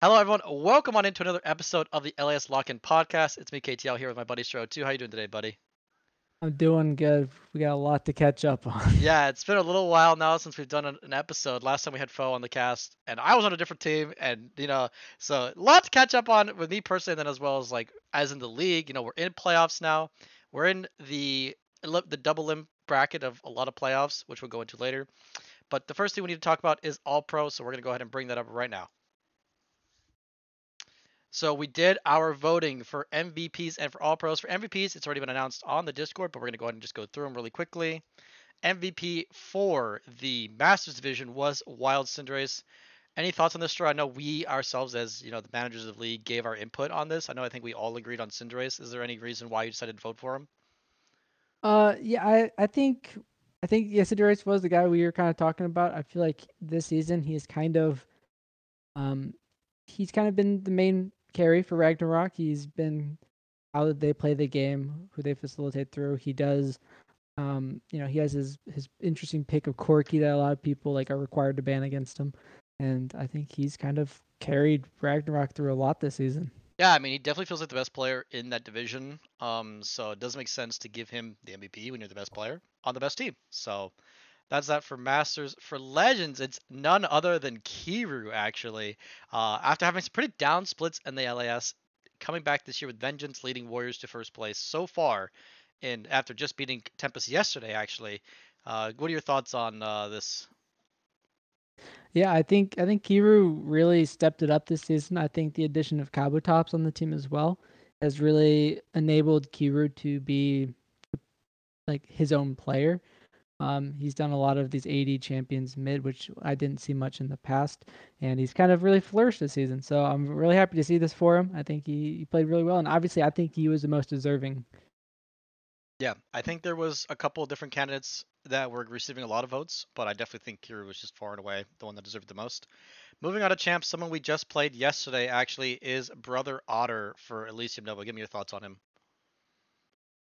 Hello, everyone. Welcome on into another episode of the LAS Lock-In Podcast. It's me, KTL, here with my buddy Stro2. How you doing today, buddy? I'm doing good. We got a lot to catch up on. Yeah, it's been a little while now since we've done an episode. Last time we had Foe on the cast, and I was on a different team, and so a lot to catch up on with me personally, and then as well as like as in the league. We're in playoffs now. We're in the double limb bracket of a lot of playoffs, which we'll go into later. But the first thing we need to talk about is All Pro, so we're gonna go ahead and bring that up right now. So we did our voting for MVPs and for All Pros. For MVPs, it's already been announced on the Discord, but we're going to go ahead and just go through them really quickly. MVP for the Masters division was Wild Cinderace. Any thoughts on this, Stro? I know we ourselves, as the managers of the league, gave our input on this. I think we all agreed on Cinderace. Is there any reason why you decided to vote for him? Yeah, I think Yesidarius was the guy we were kind of talking about. I feel like this season um he's kind of been the main carry for Ragnarok. He's been how they play the game, who they facilitate through. He does he has his interesting pick of Corki that a lot of people like are required to ban against him. And I think he's kind of carried Ragnarok through a lot this season. Yeah, I mean, he definitely feels like the best player in that division. So it does make sense to give him the MVP when you're the best player on the best team. So that's that for Masters. For Legends, it's none other than Kiru, actually. After having some pretty down splits in the LAS, coming back this year with Vengeance, leading Warriors to first place so far, and after just beating Tempest yesterday, actually. What are your thoughts on this? Yeah, I think Kiru really stepped it up this season. I think the addition of Kabutops on the team as well has really enabled Kiru to be like his own player. He's done a lot of these AD champions mid, which I didn't see much in the past, and he's kind of really flourished this season. So I'm really happy to see this for him. I think he played really well, and obviously I think he was the most deserving. Yeah, I think there was a couple of different candidates that were receiving a lot of votes, but I definitely think Kiru was just far and away the one that deserved the most. Moving on to champs, someone we just played yesterday actually is Brother Otter for Elysium Nova. Give me your thoughts on him.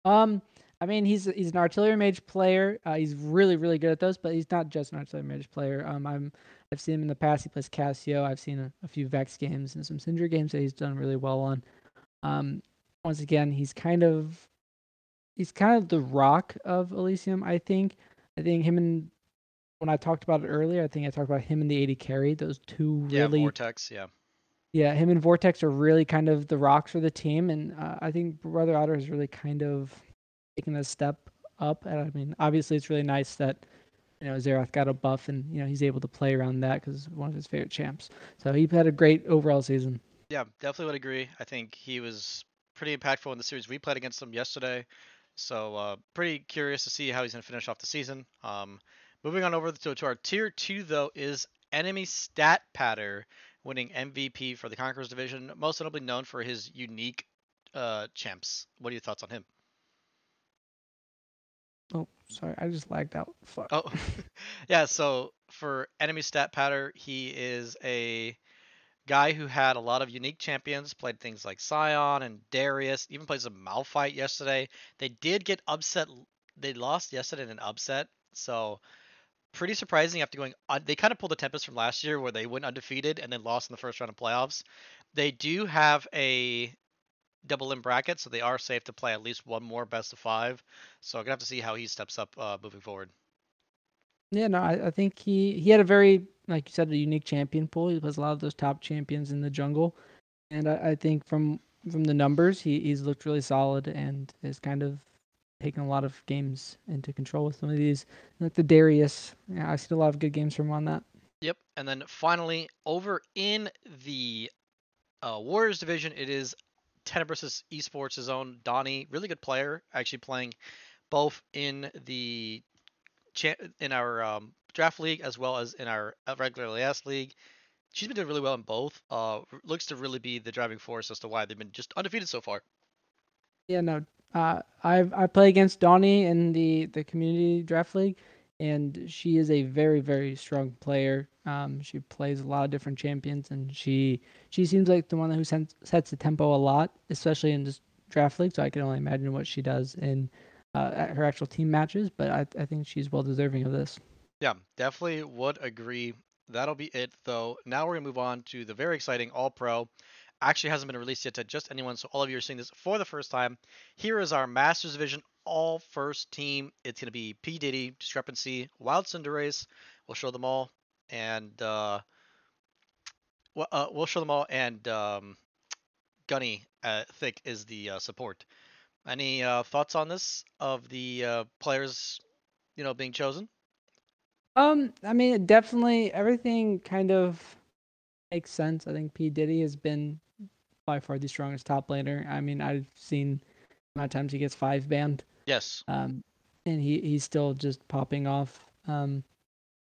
Um, I mean, he's an artillery mage player. He's really good at those, but he's not just an artillery mage player. I've seen him in the past. He plays Cassio. I've seen a few Vex games and some Syndra games that he's done really well on. Um, Once again, he's kind of the rock of Elysium. I think him and when I talked about it earlier, I think I talked about him and the AD carry. Those two Yeah, really, Vortex. Yeah. yeah, him and Vortex are really kind of the rocks for the team, and I think Brother Otter has really kind of taken a step up. And I mean, obviously, it's really nice that Xerath got a buff, and he's able to play around that because it's one of his favorite champs. So he had a great overall season. Yeah, definitely would agree. I think he was pretty impactful in the series we played against him yesterday. So pretty curious to see how he's going to finish off the season. Moving on over to our tier 2, though, is Enemy Stat Patter winning MVP for the Conquerors division, most notably known for his unique champs. What are your thoughts on him? Oh, sorry, I just lagged out. Fuck. Oh, yeah. So for Enemy Stat Patter, he is a guy who had a lot of unique champions, played things like Scion and Darius, even played some Malphite yesterday. They did get upset. They lost yesterday in an upset. So pretty surprising after going on. They kind of pulled the Tempest from last year where they went undefeated and then lost in the first round of playoffs. They do have a double in bracket, so they are safe to play at least one more best of five. So I'm gonna have to see how he steps up moving forward. Yeah, no, I think he had a very, like you said, a unique champion pool. He has a lot of those top champions in the jungle, and I think from the numbers, he's looked really solid and has kind of taken a lot of games into control with some of these, like the Darius. Yeah, I've seen a lot of good games from him on that. Yep, and then finally over in the Warriors division, it is Tenebris's Esports' own Donnie, really good player, actually playing both in the in our draft league as well as in our regular LAS league. She's been doing really well in both. Looks to really be the driving force as to why they've been just undefeated so far. Yeah, no. I play against Donnie in the community draft league, and she is a very strong player. She plays a lot of different champions, and she seems like the one who sets the tempo a lot, especially in this draft league. So I can only imagine what she does in at her actual team matches. But I think she's well deserving of this. Yeah, definitely would agree That'll be it, though. Now we're going to move on to the very exciting All Pro. Actually, hasn't been released yet to just anyone, so all of you are seeing this for the first time. Here is our Masters Division All First Team. It's going to be P. Diddy, Discrepancy, Wild Cinderace. We'll show them all. And, we'll show them all. And Gunny Thick is the support. Any thoughts on this of the players, being chosen? I mean, definitely everything kind of makes sense. I think P Diddy has been by far the strongest top laner. I mean, I've seen the amount of times he gets 5 banned, Yes. and he's still just popping off. And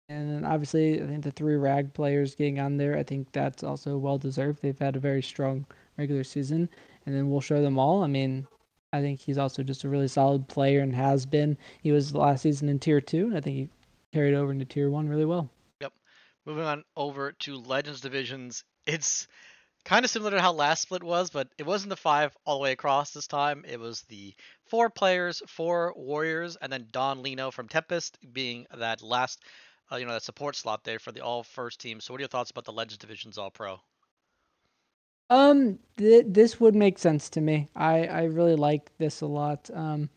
then obviously, I think the 3 Rag players getting on there, I think that's also well deserved. They've had a very strong regular season, and then we'll show them all. I mean, I think he's also just a really solid player and has been. He was last season in Tier 2, and I think he carried over into Tier 1 really well. Yep. Moving on over to Legends divisions. It's kind of similar to how last split was, but it wasn't the 5 all the way across this time. It was the 4 players, 4 warriors, and then Don Lino from Tempest being that last, that support slot there for the all first team. So what are your thoughts about the Legends divisions all pro? This would make sense to me. I really like this a lot. I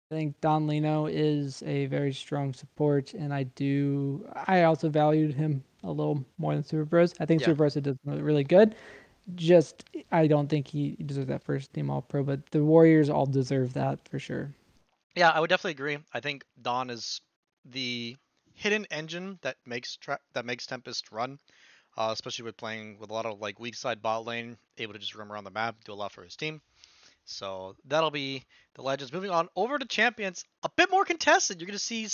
think Don Lino is a very strong support, and I also valued him a little more than Super Bros. I think Yeah. Super Bros does really good. Just I don't think he deserves that first team All Pro, but the Warriors all deserve that for sure. Yeah, I would definitely agree. I think Don is the hidden engine that makes Tempest run. Especially with playing with a lot of like weak side bot lane, able to just roam around the map, do a lot for his team. So that'll be the Legends. Moving on over to Champions, a bit more contested. You're going to see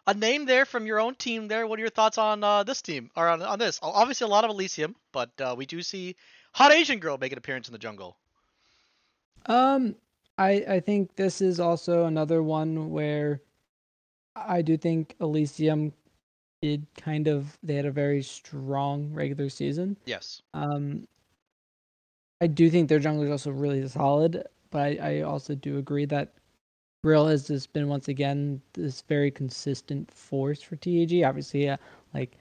a name there from your own team there. What are your thoughts on this team or on this? Obviously, a lot of Elysium, but we do see Hot Asian Girl make an appearance in the jungle. Um, I think this is also another one where I do think Elysium they had a very strong regular season. Yes. Um, I do think their jungler is also really solid, but I also do agree that Brill has just been once again this very consistent force for TEG. Obviously, like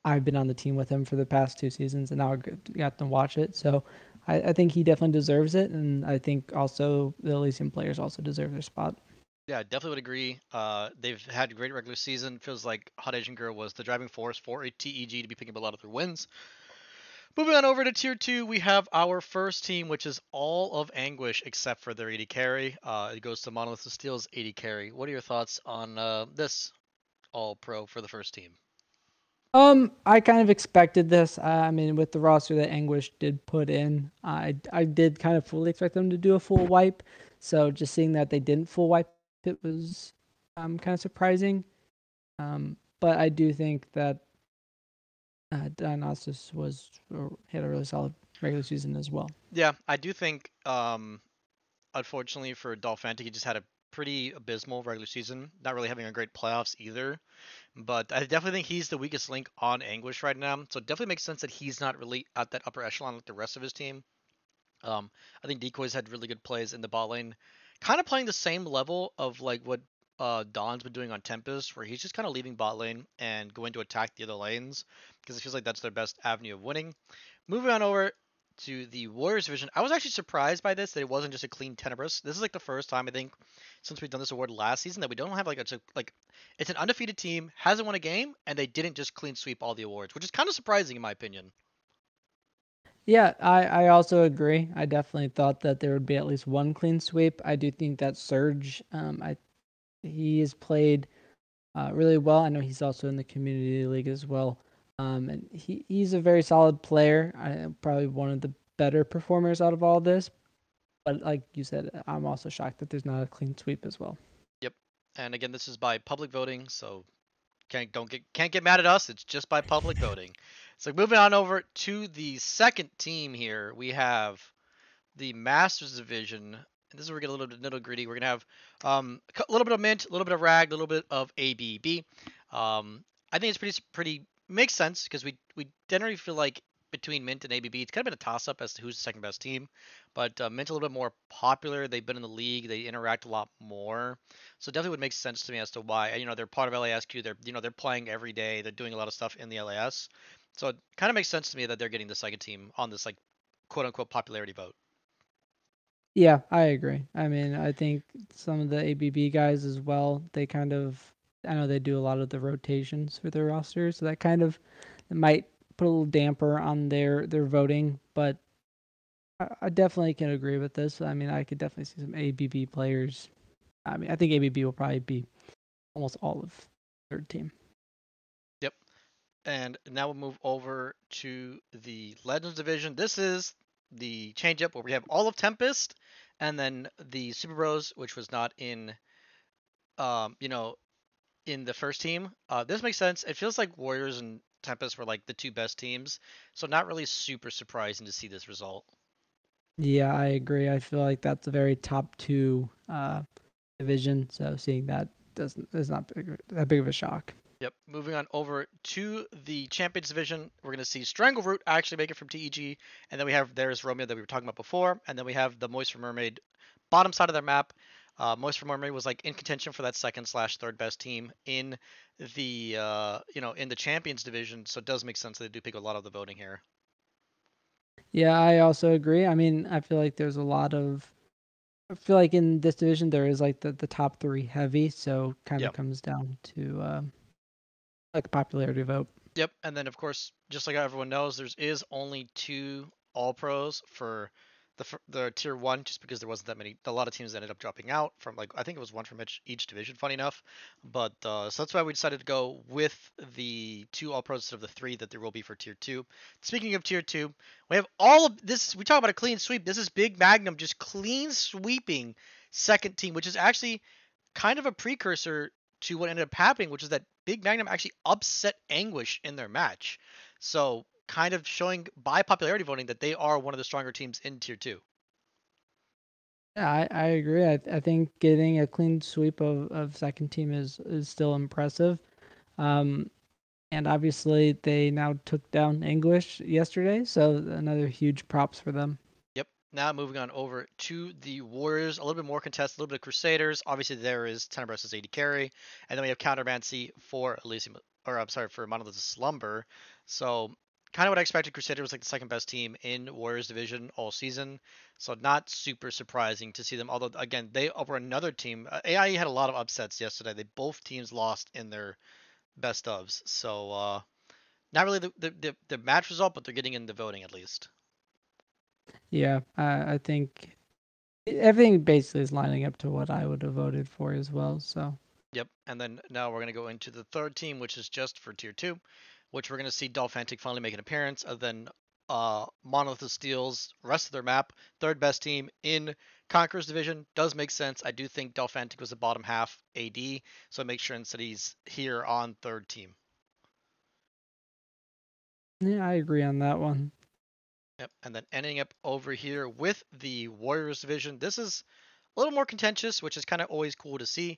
I've been on the team with him for the past 2 seasons, and now I got to watch it. So I think he definitely deserves it, and I think also the Elysium players also deserve their spot. Yeah, definitely would agree. They've had a great regular season. Feels like Hot Asian Girl was the driving force for a TEG to be picking up a lot of their wins. Moving on over to tier 2, we have our first team, which is all of Anguish except for their AD carry. It goes to Monolith of Steel's AD carry. What are your thoughts on this all pro for the first team? I kind of expected this. I mean, with the roster that Anguish did put in, I did kind of fully expect them to do a full wipe. So just seeing that they didn't full wipe it was kind of surprising. But I do think that Dionysus had a really solid regular season as well. Yeah, I do think, unfortunately for Dolphantic, he just had a pretty abysmal regular season, not really having a great playoffs either. But I definitely think he's the weakest link on Anguish right now. So it definitely makes sense that he's not really at that upper echelon like the rest of his team. I think Decoy's had really good plays in the bot lane, kind of playing the same level of like what Don's been doing on Tempest, where he's just kind of leaving bot lane and going to attack the other lanes because it feels like that's their best avenue of winning. Moving on over to the Warriors division, I was actually surprised by this that it wasn't just a clean Tenebris. This is like the first time I think since we've done this award last season that we don't have like it's an undefeated team, hasn't won a game, and they didn't just clean sweep all the awards, which is kind of surprising in my opinion. Yeah, I also agree. I definitely thought that there would be at least one clean sweep. I do think that Surge, he has played really well. I know he's also in the community league as well. And he's a very solid player. Probably one of the better performers out of all this. But like you said, I'm also shocked that there's not a clean sweep as well. Yep. And again, this is by public voting, so can't get mad at us. It's just by public voting. So moving on over to the second team here, we have the Masters division. And this is where we get a little bit nitty gritty. We're gonna have a little bit of Mint, a little bit of Rag, a little bit of ABB. I think it's pretty makes sense because we generally feel like between Mint and ABB. It's kind of been a toss-up as to who's the second best team, but Mint's a little bit more popular. They've been in the league. They interact a lot more, so it definitely would make sense to me as to why. They're part of LASQ. They're playing every day. They're doing a lot of stuff in the LAS, so it kind of makes sense to me that they're getting the second team on this like quote unquote popularity vote. Yeah, I agree. I mean, I think some of the ABB guys as well, they kind of, I know they do a lot of the rotations for their roster, so that kind of might put a little damper on their voting, but I definitely can agree with this. I mean, I could definitely see some ABB players. I mean, I think ABB will probably be almost all of third team. Yep. And now we'll move over to the Legends division. This is the change up where we have all of Tempest and then the Super Bros, which was not in um, you know, in the first team. This makes sense. It feels like Warriors and Tempest were like the two best teams, so not really super surprising to see this result. Yeah, I agree. I feel like that's a very top two division, so seeing that doesn't is not that big of a shock. Yep. Moving on over to the Champions Division, we're going to see Strangleroot actually make it from TEG, and then we have there's Romeo that we were talking about before, and then we have the Moist for Mermaid bottom side of their map. Moist for Mermaid was like in contention for that second/third best team in the in the Champions Division, so it does make sense that they do pick a lot of the voting here. Yeah, I also agree. I mean, I feel like there's a lot of I feel like in this division there is like the top three heavy, so kind of Yep. comes down to like a popularity vote. Yep, and then of course, just like everyone knows, there is only two All Pros for the tier one, just because there wasn't that many. A lot of teams ended up dropping out from like I think it was one from each division. Funny enough, but so that's why we decided to go with the two All Pros instead of the three that there will be for tier two. Speaking of tier two, we have all of this. We talk about a clean sweep. This is Big Magnum just clean sweeping second team, which is actually kind of a precursor to what ended up happening, which is that Big Magnum actually upset Anguish in their match. So kind of showing by popularity voting that they are one of the stronger teams in tier two. Yeah, I agree. I think getting a clean sweep of second team is still impressive. Um, and obviously they now took down English yesterday, so another huge props for them. Yep. Now moving on over to the Warriors, a little bit more contested, a little bit of Crusaders. Obviously there is Tenebris's AD carry, and then we have Countermancy for Elysium, or I'm sorry, for Monolith's Slumber. So kind of what I expected. Crusader was like the second best team in Warriors division all season, so not super surprising to see them. Although again, they were another team. AIE had a lot of upsets yesterday. They both teams lost in their best ofs, so not really the match result, but they're getting in the voting at least. Yeah, I think everything basically is lining up to what I would have voted for as well. So Yep. And then now we're going to go into the third team, which is just for tier two, which we're going to see Dolphantic finally make an appearance. And then Monolith of Steel's rest of their map, third best team in Conqueror's division. Does make sense. I do think Dolphantic was the bottom half AD, so it makes sense that he's here on third team. yeah, I agree on that one. Yep. And then ending up over here with the Warriors division. This is a little more contentious, which is kind of always cool to see.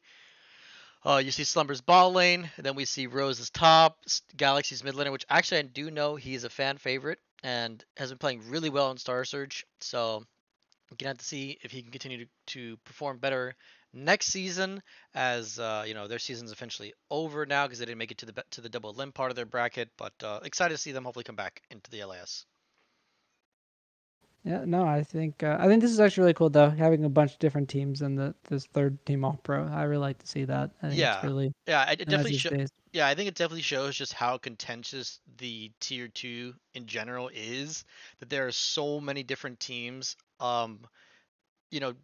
You see Slumber's ball lane, and then we see Rose's top, Galaxy's mid laner, which actually I do know he's a fan favorite and has been playing really well in Star Surge. So we're gonna have to see if he can continue to perform better next season, as their season's essentially over now because they didn't make it to the double limb part of their bracket. But excited to see them hopefully come back into the LAS. Yeah, no, I think this is actually really cool though, having a bunch of different teams in the this third team all pro. I really like to see that. I think it's Yeah, really yeah, it nice definitely these days. Yeah, I think it definitely shows just how contentious the tier two in general is. That there are so many different teams,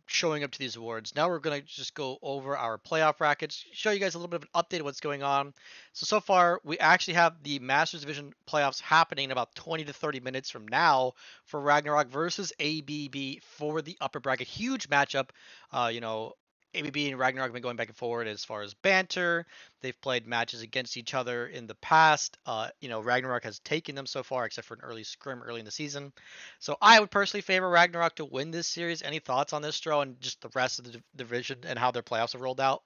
showing up to these awards. Now we're gonna just go over our playoff brackets, show you guys a little bit of an update of what's going on. So far, we actually have the Masters Division playoffs happening in about 20 to 30 minutes from now for Ragnarok versus ABB for the upper bracket. Huge matchup. Uh, you know, ABB and Ragnarok have been going back and forward as far as banter. They've played matches against each other in the past. Ragnarok has taken them so far, except for an early scrim early in the season. So I would personally favor Ragnarok to win this series. Any thoughts on this, Stro, and just the rest of the division and how their playoffs have rolled out?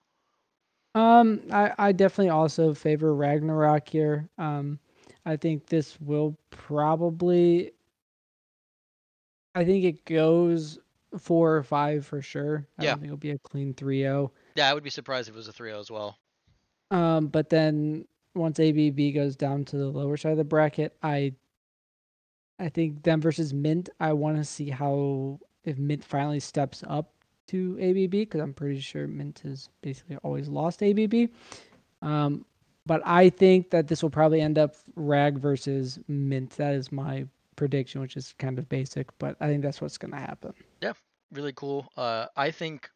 I definitely also favor Ragnarok here. I think this will probably. I think it goes 4 or 5 for sure. I Yeah. don't think it'll be a clean 3-0. Yeah, I would be surprised if it was a 3-0 as well. But then once ABB goes down to the lower side of the bracket, I think them versus Mint. I want to see how if Mint finally steps up to ABB because I'm pretty sure Mint has basically always lost ABB. Um, but I think that this will probably end up Rag versus Mint. That is my prediction, which is kind of basic, but I think that's what's going to happen. Yeah, really cool. I think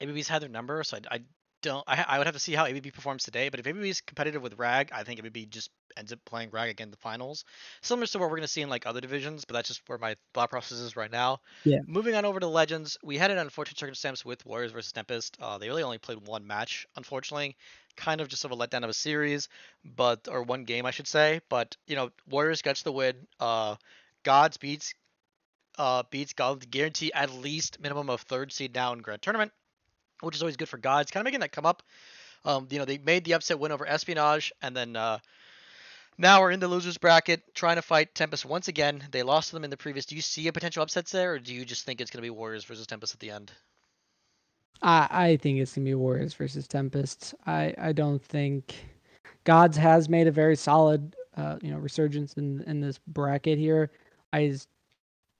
ABB's had their number, so I don't. I would have to see how ABB performs today. But if ABB is competitive with Rag, I think ABB just ends up playing Rag again in the finals, similar to what we're gonna see in like other divisions. But that's just where my thought process is right now. Yeah. Moving on over to Legends, we had an unfortunate circumstance with Warriors versus Tempest. They really only played one match, unfortunately, kind of just of a letdown of a series, but or one game I should say. But Warriors gets the win. Gods beats Gods, guarantee at least minimum of third seed now in Grand Tournament, which is always good for Gods. Kind of making that come up. They made the upset win over Espionage, and then now we're in the losers bracket trying to fight Tempest once again. They lost to them in the previous. Do you see a potential upsets there, or do you just think it's going to be Warriors versus Tempest at the end? I think it's gonna be Warriors versus Tempest. I don't think Gods has made a very solid resurgence in this bracket here. I just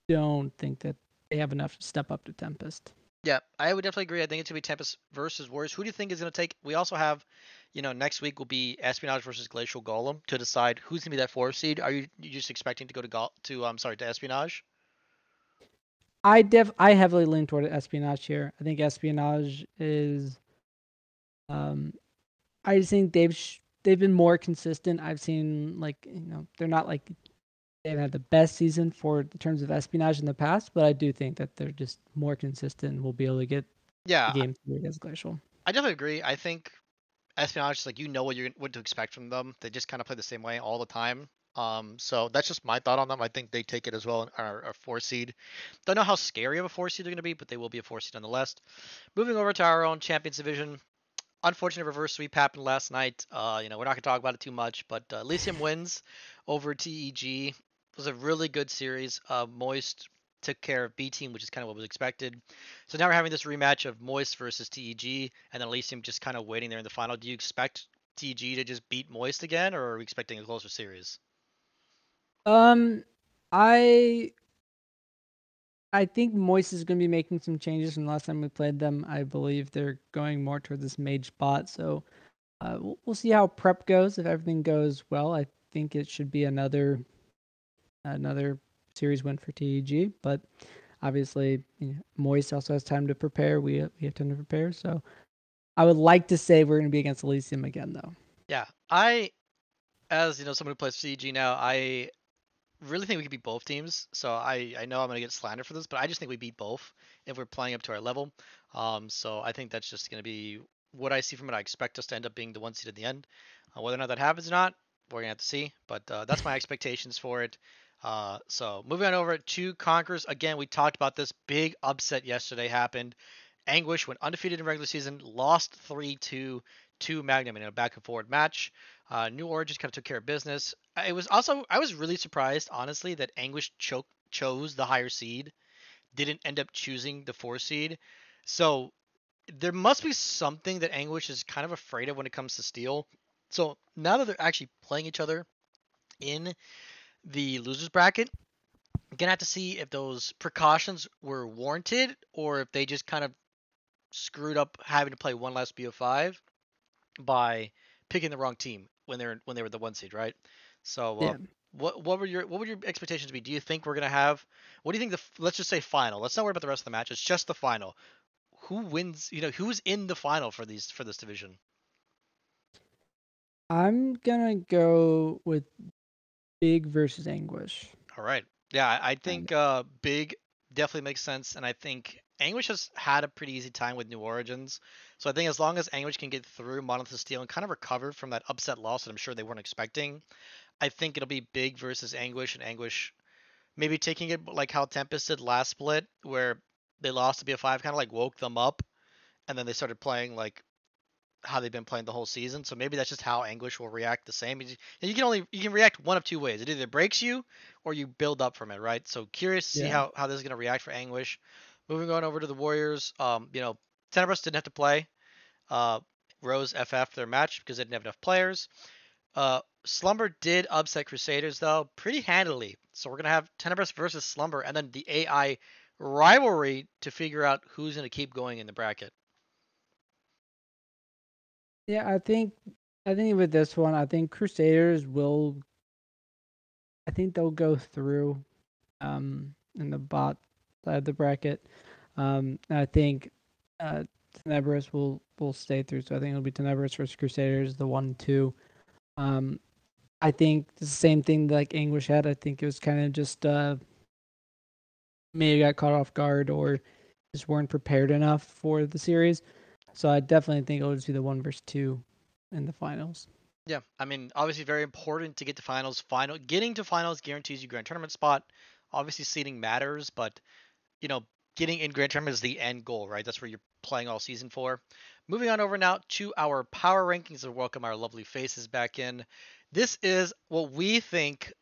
don't think that they have enough to step up to Tempest. Yeah, I would definitely agree. I think it's gonna be Tempest versus Warriors. Who do you think is gonna take? We also have, next week will be Espionage versus Glacial Golem to decide who's gonna be that 4 seed. Are you just expecting to go to Espionage? I heavily lean toward Espionage here. I think Espionage is I just think they've been more consistent. I've seen they're not like they've had the best season for in terms of Espionage in the past, but I do think that they're just more consistent and will be able to get the Yeah, game through against Glacial. I definitely agree. I think Espionage is like what to expect from them. They just kind of play the same way all the time. So that's just my thought on them. I think they take it as well and are a 4 seed. Don't know how scary of a 4 seed they're going to be, but they will be a 4 seed nonetheless. Moving over to our own Champions Division. Unfortunate reverse sweep happened last night. We're not going to talk about it too much, but Elysium wins over TEG. It was a really good series. Moist took care of B Team, which is kind of what was expected. So now we're having this rematch of Moist versus TEG, and then Elysium just kind of waiting there in the final. Do you expect TEG to just beat Moist again, or are we expecting a closer series? Um, I I think Moist is going to be making some changes from last time we played them. I believe they're going more toward this mage bot. So we'll see how prep goes. If everything goes well, I think it should be another series win for TEG. But obviously, Moist also has time to prepare. We have time to prepare. So I would like to say we're going to be against Elysium again, though. Yeah, as someone who plays CG now, I really think we could beat both teams. So I know I'm gonna get slandered for this, but I just think we beat both if we're playing up to our level. So I think that's just gonna be what I see from it. I expect us to end up being the 1 seed at the end. Whether or not that happens or not, we're gonna have to see. But that's my expectations for it. So moving on over to Conquerors. Again, we talked about this big upset yesterday happened. Anguish went undefeated in regular season, lost 3-2 to Magnum in a back and forward match. New Origins kind of took care of business. I was really surprised, honestly, that Anguish chose the higher seed, didn't end up choosing the 4 seed. So there must be something that Anguish is kind of afraid of when it comes to Steel. So now that they're actually playing each other in the losers bracket, I'm gonna have to see if those precautions were warranted or if they just kind of screwed up having to play one last BO5 by picking the wrong team when they were the 1 seed, right? So Yeah. what would your expectations be? Do you think we're gonna have what do you think let's just say final? Let's not worry about the rest of the match. It's just the final. Who wins? Who's in the final for this division? I'm gonna go with Big versus Anguish. All right. Yeah, I think Big definitely makes sense, and I think Anguish has had a pretty easy time with New Origins. So I think as long as Anguish can get through Monolith Steel and kind of recover from that upset loss that I'm sure they weren't expecting, I think it'll be Big versus Anguish, and Anguish maybe taking it like how Tempest did last split, where they lost to BF5, kind of like woke them up, and then they started playing like how they've been playing the whole season. So maybe that's just how Anguish will react the same. You can react one of two ways. It either breaks you or you build up from it, right? So curious to see Yeah. how this is gonna react for Anguish. Moving on over to the Warriors, Tenebris didn't have to play. Uh, Rose FF their match because they didn't have enough players. Slumber did upset Crusaders though pretty handily. So we're gonna have Tenebris versus Slumber, and then the AI rivalry to figure out who's gonna keep going in the bracket. Yeah, I think with this one, I think Crusaders will. I think they'll go through in the bot side of the bracket. And I think Tenebris will stay through. So I think it'll be Tenebris versus Crusaders, the 1-2. Um, I think the same thing like Anguish had. I think it was kind of just maybe got caught off guard or just weren't prepared enough for the series. So I definitely think it'll just be the 1 versus 2 in the finals. Yeah, I mean, obviously very important to get to finals. Getting to finals guarantees you grand tournament spot. Obviously, seeding matters, but you know, getting in grand tournament is the end goal, right? That's where you're playing all season for. Moving on over now to our power rankings and welcome our lovely faces back in. This is what we think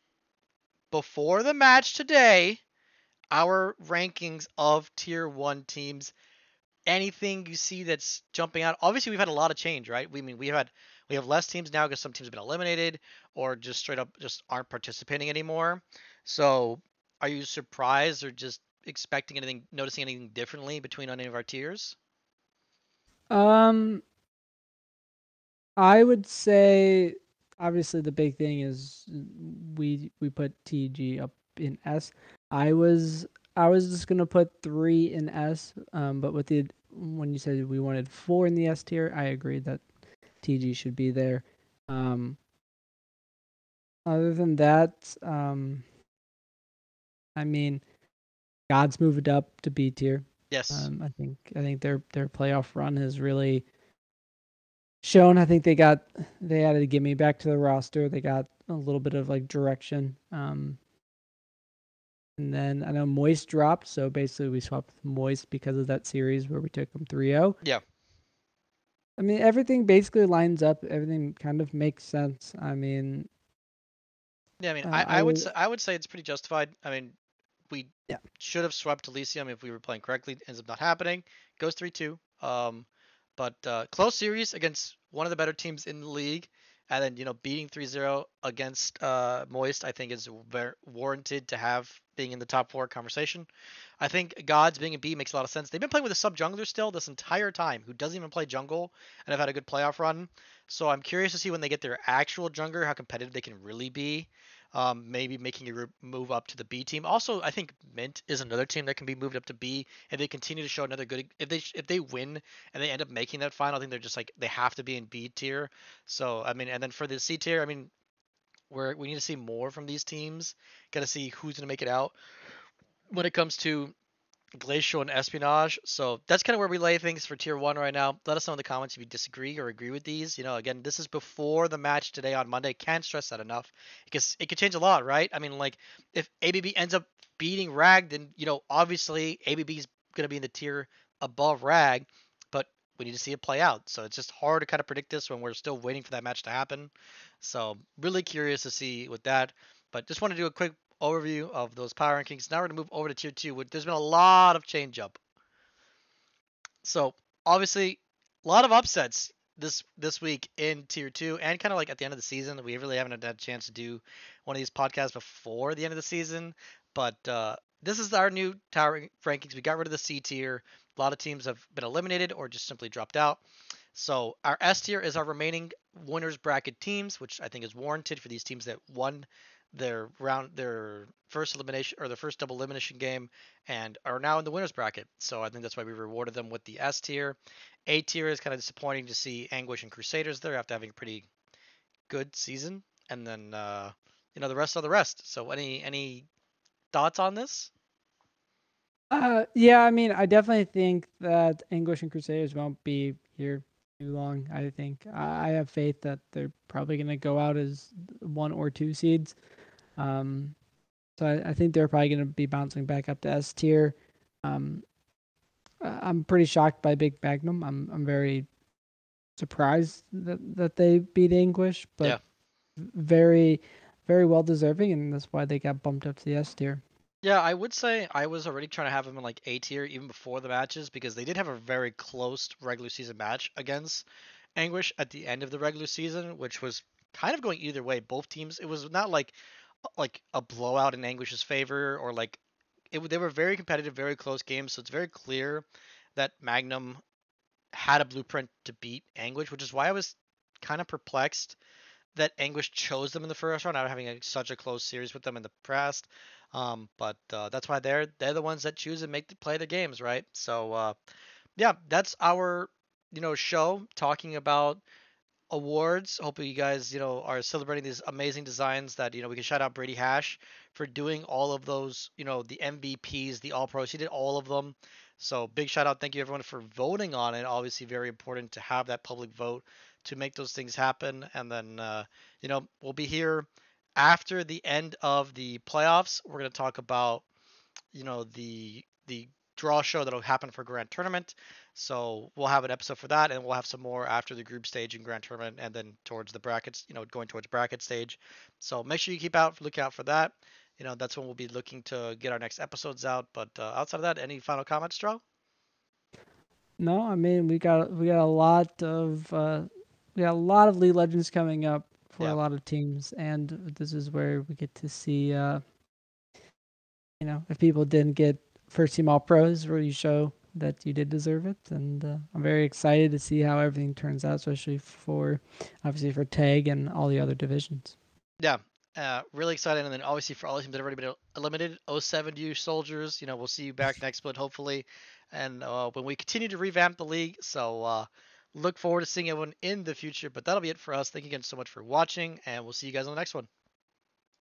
before the match today. Our rankings of tier one teams. Anything you see that's jumping out? Obviously, we've had a lot of change, right? We have less teams now because some teams have been eliminated or just straight up just aren't participating anymore. So, are you surprised or just expecting anything, noticing anything differently between any of our tiers? Um, I would say obviously the big thing is we put TG up in S. I was I was just gonna put 3 in S. But with the when you said we wanted 4 in the S tier, I agree that TG should be there. Um, Other than that, I mean, God's moved up to B tier. Yes. I think their playoff run has really shown. I think they added Gimme back to the roster. They got a little bit of like direction. And then I know Moist dropped, so basically we swapped with Moist because of that series where we took them 3-0. Yeah. I mean, everything basically lines up. Everything kind of makes sense. I mean, Yeah, I mean, I will. I would say it's pretty justified. I mean, we Yeah. should have swept Elysium if we were playing correctly. Ends up not happening. Goes 3-2. But close series against one of the better teams in the league, and then beating 3-0 against Moist, I think is very warranted to have being in the top four conversation. I think Gods being a B makes a lot of sense. They've been playing with a sub jungler still this entire time, who doesn't even play jungle, and have had a good playoff run. So I'm curious to see when they get their actual jungler how competitive they can really be. Maybe making a move up to the B team. Also, I think Mint is another team that can be moved up to B if they continue to show another good. If they win and they end up making that final, I think they're just like they have to be in B tier. So I mean, and then for the C tier, I mean, we need to see more from these teams. Got to see who's gonna make it out when it comes to Glacial and Espionage. So that's kind of where we lay things for tier one right now. Let us know in the comments if you disagree or agree with these. Again, this is before the match today on Monday. Can't stress that enough because it could change a lot, right? I mean, like if ABB ends up beating Rag, then obviously ABB is going to be in the tier above Rag, but we need to see it play out. So it's just hard to kind of predict this when we're still waiting for that match to happen. So really curious to see with that. But just want to do a quick overview of those power rankings. Now we're going to move over to tier two. There's been a lot of change up. So obviously, a lot of upsets this week in tier two, and kind of like at the end of the season. We really haven't had a chance to do one of these podcasts before the end of the season, but this is our new tower rankings. We got rid of the C tier. A lot of teams have been eliminated or just simply dropped out. So our S tier is our remaining winners bracket teams, which I think is warranted for these teams that won their first elimination or their first double elimination game and are now in the winners bracket. So I think that's why we rewarded them with the S tier. A tier is kind of disappointing to see Anguish and Crusaders there after having a pretty good season, and then the rest are the rest. So any thoughts on this? Yeah, I mean, I definitely think that English and Crusaders won't be here too long. I think I have faith that they're probably going to go out as 1 or 2 seeds. Um, so I think they're probably going to be bouncing back up to S tier. Um, I'm pretty shocked by Big Magnum. I'm very surprised that they beat English, but Yeah. very, very well deserving, and that's why they got bumped up to the S tier. Yeah, I would say I was already trying to have them in like A tier even before the matches because they did have a very close regular season match against Anguish at the end of the regular season, which was kind of going either way. Both teams, it was not like a blowout in Anguish's favor or like they were very competitive, very close games. So it's very clear that Magnum had a blueprint to beat Anguish, which is why I was kind of perplexed that Anguish chose them in the first round, out having such a close series with them in the past. But that's why they're the ones that choose and play the games, right? So yeah, that's our show talking about awards. Hopefully you guys are celebrating these amazing designs that we can shout out Brady Hash for doing all of those. The MVPs, the All Pros. He did all of them. So big shout out. Thank you everyone for voting on it. Obviously very important to have that public vote to make those things happen. And then we'll be here after the end of the playoffs. We're going to talk about the draw show that'll happen for Grand Tournament. So we'll have an episode for that, and we'll have some more after the group stage and Grand Tournament, and then towards the brackets. Going towards bracket stage. So make sure you look out for that. That's when we'll be looking to get our next episodes out. But outside of that, any final comments, Stro? No, I mean we got a lot of League Legends coming up for a Yeah. lot of teams, and this is where we get to see if people didn't get first team All Pros, where you show that you did deserve it, and I'm very excited to see how everything turns out, especially for obviously for Tag and all the other divisions. Yeah. Really excited, and then obviously for all the teams that have already been eliminated, 07U soldiers. We'll see you back next split hopefully, and when we continue to revamp the league. So look forward to seeing everyone in the future. But that'll be it for us. Thank you again so much for watching, and we'll see you guys on the next one.